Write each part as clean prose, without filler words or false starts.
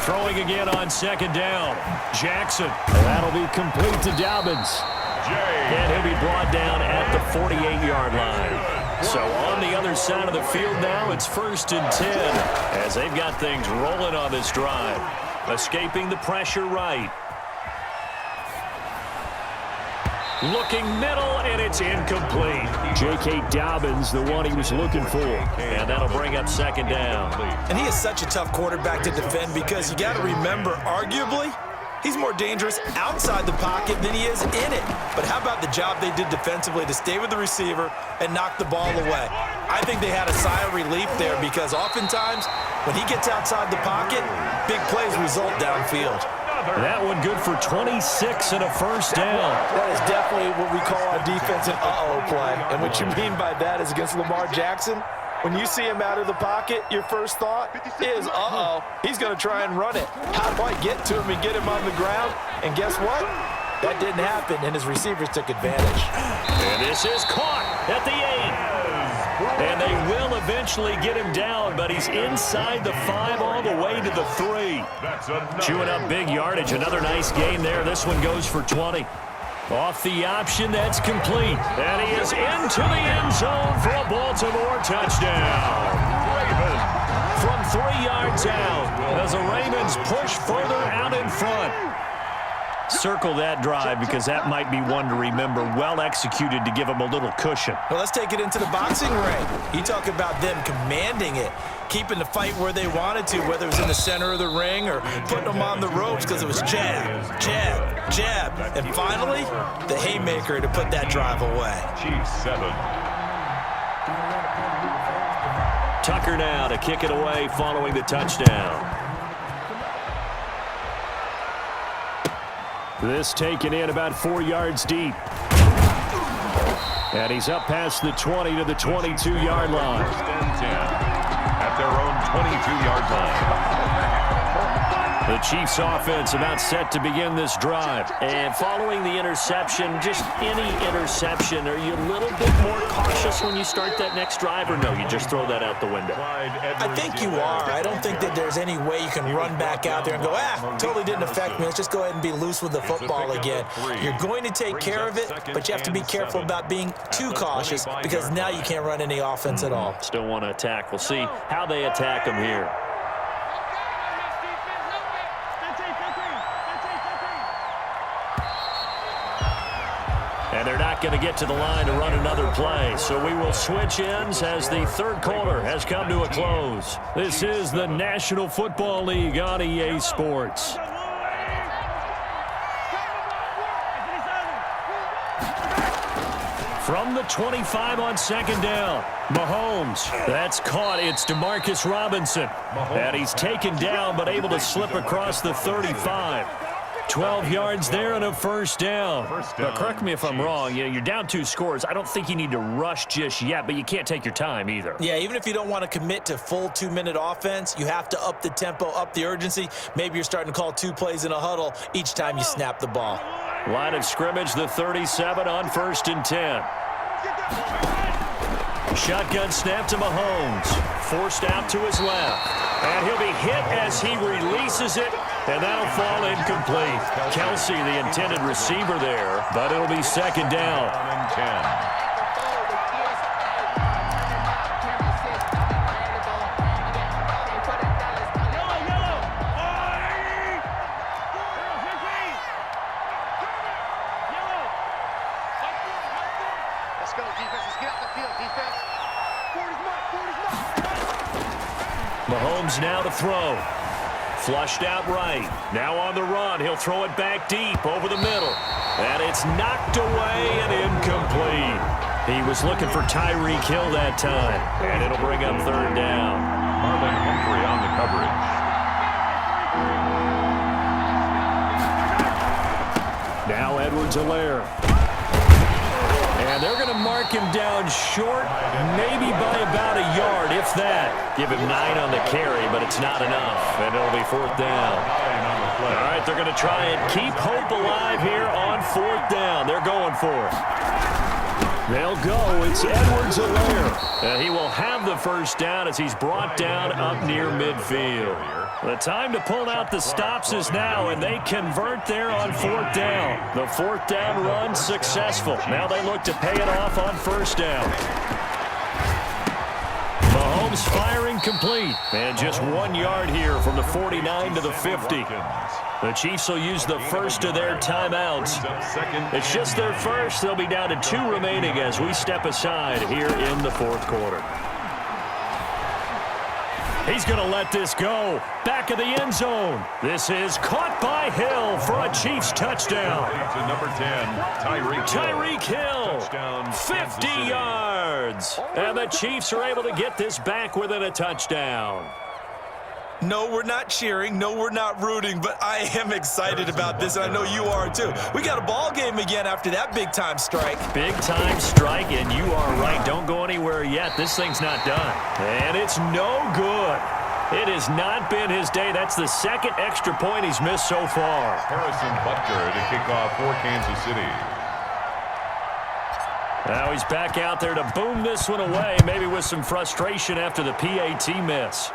Throwing again on second down. Jackson. That'll be complete to Dobbins. And he'll be brought down at the 48-yard line. So on the other side of the field now, it's 1st and 10 as they've got things rolling on this drive. Escaping the pressure right. Looking middle, and it's incomplete. J.K. Dobbins, the one he was looking for. And that'll bring up second down. And he is such a tough quarterback to defend because you got to remember, arguably, he's more dangerous outside the pocket than he is in it. But how about the job they did defensively to stay with the receiver and knock the ball away? I think they had a sigh of relief there because oftentimes when he gets outside the pocket, big plays result downfield. That one good for 26 and a first down. That is definitely what we call our defense an uh-oh play. And what you mean by that is against Lamar Jackson, when you see him out of the pocket, your first thought is, uh-oh, he's going to try and run it. How do I get to him and get him on the ground? And guess what? That didn't happen, and his receivers took advantage. And this is caught at the 8. And they will eventually get him down, but he's inside the 5 all the way to the 3. Chewing up big yardage. Another nice gain there. This one goes for 20. Off the option, that's complete. And he is into the end zone for a Baltimore touchdown. From 3 yards out, as the Ravens push further out in front. Circle that drive because that might be one to remember. Well executed to give him a little cushion. Well, let's take it into the boxing ring. You talk about them commanding it, keeping the fight where they wanted to, whether it was in the center of the ring or putting them on the ropes because it was jab, jab, jab. And finally, the haymaker to put that drive away. Chiefs 7. Tucker now to kick it away following the touchdown. This taken in about 4 yards deep. And he's up past the 20 to the 22-yard line. 1st and 10 at their own 22-yard line. The Chiefs offense about set to begin this drive. And following the interception, just any interception, are you a little bit more cautious when you start that next drive, or no, you just throw that out the window? I think you are. I don't think that there's any way you can run back out there and go, totally didn't affect me. Let's just go ahead and be loose with the football again. You're going to take care of it, but you have to be careful about being too cautious because now you can't run any offense at all. Still want to attack. We'll see how they attack them here. And they're not going to get to the line to run another play. So we will switch ends as the third quarter has come to a close. This is the National Football League on EA Sports. From the 25 on second down, Mahomes. That's caught. It's DeMarcus Robinson. And he's taken down but able to slip across the 35. 12 yards there and a first down. Now, correct me if I'm wrong. You're down 2 scores. I don't think you need to rush just yet, but you can't take your time either. Yeah, even if you don't want to commit to full 2-minute offense, you have to up the tempo, up the urgency. Maybe you're starting to call 2 plays in a huddle each time you snap the ball. Line of scrimmage, the 37 on 1st and 10. Shotgun snap to Mahomes. Forced out to his left. And he'll be hit as he releases it. And that'll fall incomplete. Kelsey, the intended receiver there, but it'll be second down. 10. Let's go, defense. Let's get out the field, defense. Mahomes now to throw. Flushed out right. Now on the run. He'll throw it back deep over the middle. And it's knocked away and incomplete. He was looking for Tyreek Hill that time. And it'll bring up third down. Marlon Humphrey on the coverage. Now Edwards-Helaire. And they're going to mark him down short, maybe by about a yard, if that. Give him 9 on the carry, but it's not enough. And it'll be 4th down. All right, they're going to try and keep hope alive here on 4th down. They're going for it. They'll go. It's Edwards-Helaire. And he will have the first down as he's brought down up near midfield. The time to pull out the stops is now, and they convert there on 4th down. The 4th down run successful. Now they look to pay it off on 1st down. Mahomes firing complete. And just 1 yard here from the 49 to the 50. The Chiefs will use the first of their timeouts. It's just their first. They'll be down to 2 remaining as we step aside here in the 4th quarter. He's going to let this go. Back of the end zone. This is caught by Hill for a Chiefs touchdown. To number 10, Tyreek Hill. Touchdown, 50 yards. And the Chiefs are able to get this back within a touchdown. No, we're not cheering. No, we're not rooting, but I am excited about this, and I know you are too. We got a ball game again after that big-time strike. Big-time strike, and you are right. Don't go anywhere yet. This thing's not done. And it's no good. It has not been his day. That's the second extra point he's missed so far. Harrison Butker to kick off for Kansas City. Now he's back out there to boom this one away, maybe with some frustration after the PAT miss.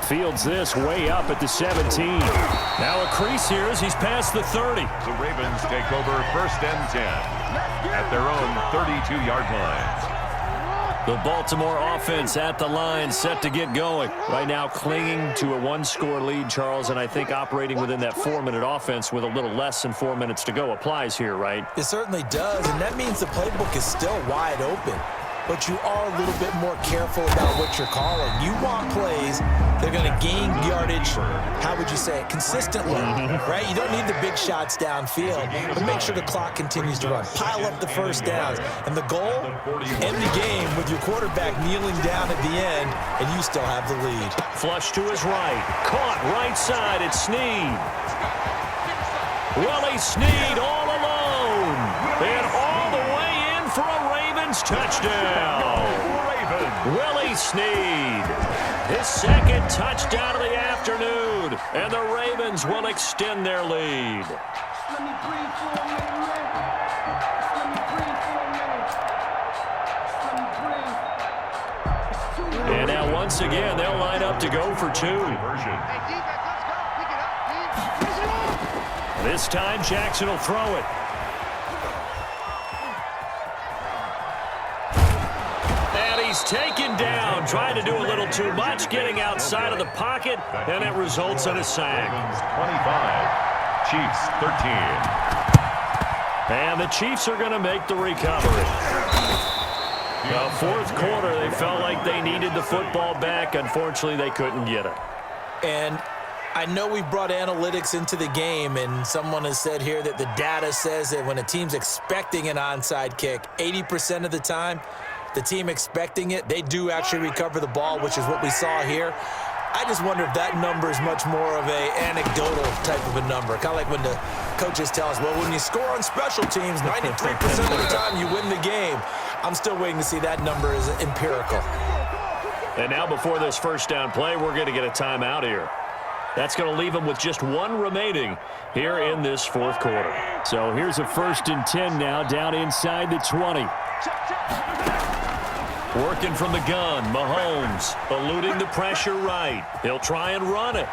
Fields this way up at the 17. Now a crease here as he's past the 30. The Ravens take over 1st and 10 at their own 32-yard line. The Baltimore offense at the line, set to get going. Right now clinging to a 1-score lead, Charles, and I think operating within that 4-minute offense with a little less than 4 minutes to go applies here, right? It certainly does, and that means the playbook is still wide open. But you are a little bit more careful about what you're calling. You want plays that are going to gain yardage, how would you say it, consistently, right? You don't need the big shots downfield, but make sure the clock continues to run. Pile up the first downs. And the goal, end the game with your quarterback kneeling down at the end, and you still have the lead. Flush to his right. Caught right side. It's Snead. Willie Snead all alone. And all the way in for a Ravens touchdown. Willie Snead. His second touchdown of the afternoon. And the Ravens will extend their lead. And now once again, they'll line up to go for 2. This time, Jackson will throw it. And he's taken down, trying to do a little too much, getting outside of the pocket, and it results in a sack. 25, Chiefs 13. And the Chiefs are going to make the recovery. The 4th quarter, they felt like they needed the football back. Unfortunately, they couldn't get it. And I know we brought analytics into the game, and someone has said here that the data says that when a team's expecting an onside kick, 80% of the time, the team expecting it, they do actually recover the ball, which is what we saw here. I just wonder if that number is much more of a anecdotal type of a number. Kind of like when the coaches tell us, well, when you score on special teams, 93% of the time you win the game. I'm still waiting to see that number is empirical. And now before this first down play, we're going to get a timeout here. That's going to leave them with just 1 remaining here in this 4th quarter. So here's a 1st and 10 now, down inside the 20. Working from the gun, Mahomes eluding the pressure right. He'll try and run it.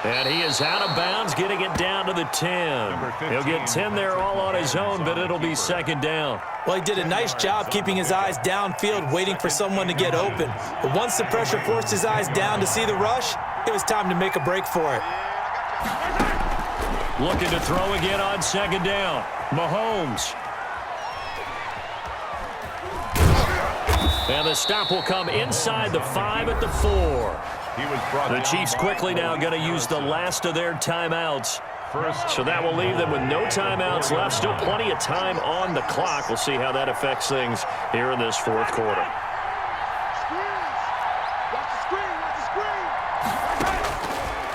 And he is out of bounds, getting it down to the 10. He'll get 10 there all on his own, but it'll be 2nd down. Well, he did a nice job keeping his eyes downfield, waiting for someone to get open. But once the pressure forced his eyes down to see the rush, it was time to make a break for it. Looking to throw again on 2nd down. Mahomes. And the stop will come inside the 5 at the 4. The Chiefs quickly now going to use the last of their timeouts. So that will leave them with no timeouts left. Still plenty of time on the clock. We'll see how that affects things here in this 4th quarter.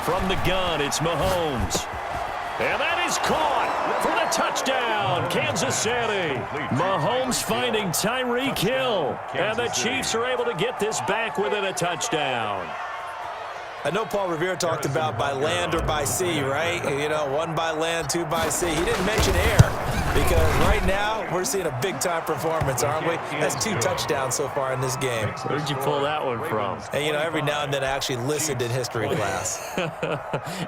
From the gun, it's Mahomes. And that is caught for the touchdown, Kansas City. Mahomes finding Tyreek Hill. And the Chiefs are able to get this back within a touchdown. I know Paul Revere talked about by land or by sea, right? You know, 1 by land, 2 by sea. He didn't mention air because right now we're seeing a big-time performance, aren't we? That's 2 touchdowns so far in this game. Where'd you pull that one from? And, you know, every now and then I actually listened in history class.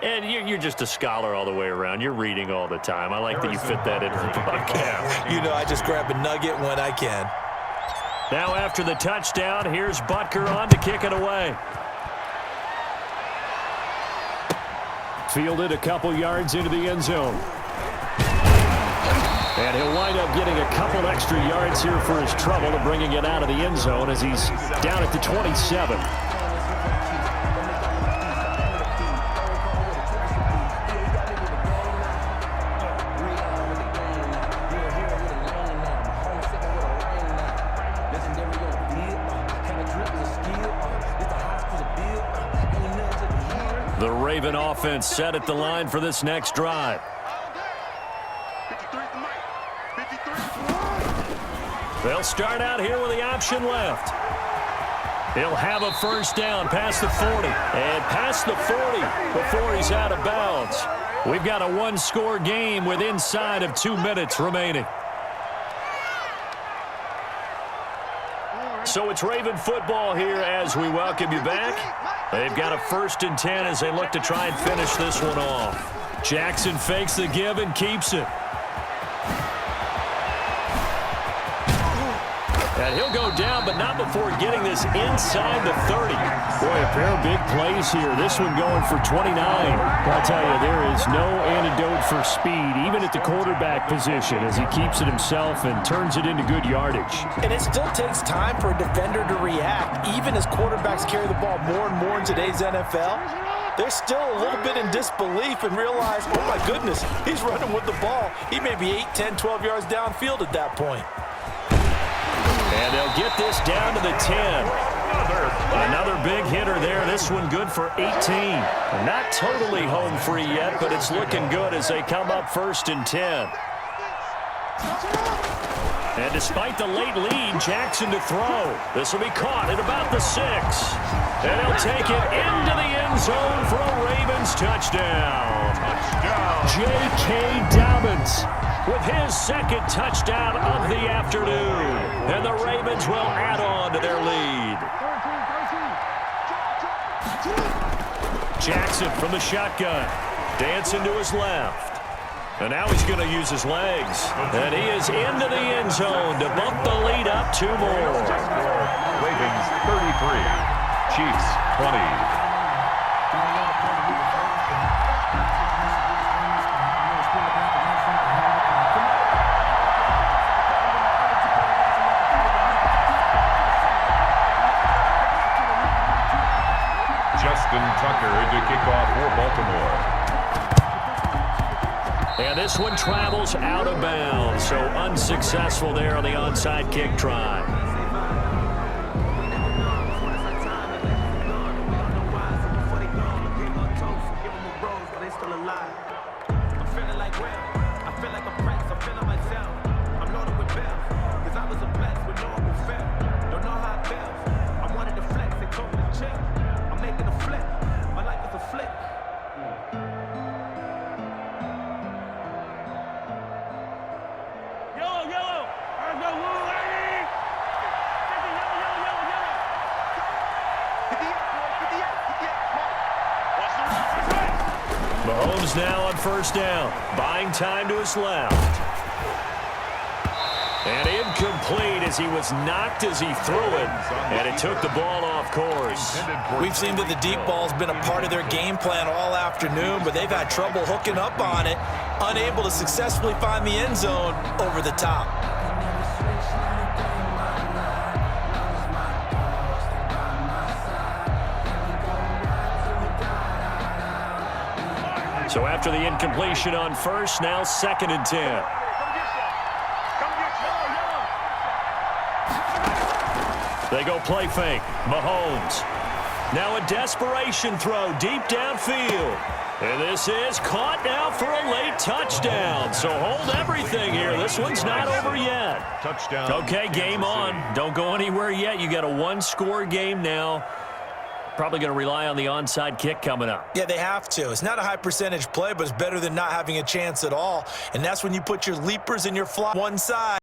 And you're just a scholar all the way around. You're reading all the time. I like that you fit that into the broadcast. You know, I just grab a nugget when I can. Now after the touchdown, here's Butker on to kick it away. Fielded a couple yards into the end zone. And he'll wind up getting a couple extra yards here for his trouble of bringing it out of the end zone as he's down at the 27. The Raven offense set at the line for this next drive. They'll start out here with the option left. He'll have a first down past the 40 and past the 40 before he's out of bounds. We've got a 1-score game with inside of 2 minutes remaining. So it's Raven football here as we welcome you back. They've got a 1st and 10 as they look to try and finish this one off. Jackson fakes the give and keeps it. And he'll go down, but not before getting this inside the 30. Boy, a pair of big plays here. This one going for 29. I'll tell you, there is no antidote for speed, even at the quarterback position, as he keeps it himself and turns it into good yardage. And it still takes time for a defender to react, even as quarterbacks carry the ball more and more in today's NFL. They're still a little bit in disbelief and realize, oh my goodness, he's running with the ball. He may be 8, 10, 12 yards downfield at that point. And they'll get this down to the 10. Another big hitter there. This one good for 18. Not totally home free yet, but it's looking good as they come up 1st and 10. And despite the late lead, Jackson to throw. This will be caught at about the 6. And he'll take it into the end zone for a Ravens touchdown. J.K. Dobbins with his 2nd touchdown of the afternoon. And the Ravens will add on to their lead. Jackson from the shotgun. Dancing to his left. And now he's going to use his legs. And he is into the end zone to bump the lead up 2 more. Ravens 33, Chiefs 20. Tucker to kick off for Baltimore. And this one travels out of bounds, so unsuccessful there on the onside kick try. Mahomes now on 1st down, buying time to his left. And incomplete as he was knocked as he threw it, and it took the ball off course. We've seen that the deep ball's been a part of their game plan all afternoon, but they've had trouble hooking up on it, unable to successfully find the end zone over the top. So after the incompletion on 1st, now 2nd and 10. They go play fake. Mahomes. Now a desperation throw deep downfield. And this is caught now for a late touchdown. So hold everything here. This one's not over yet. Touchdown. Okay, game on. Don't go anywhere yet. You got a 1-score game now. Probably going to rely on the onside kick coming up. Yeah, they have to. It's not a high percentage play, but it's better than not having a chance at all. And that's when you put your leapers and your fly one side.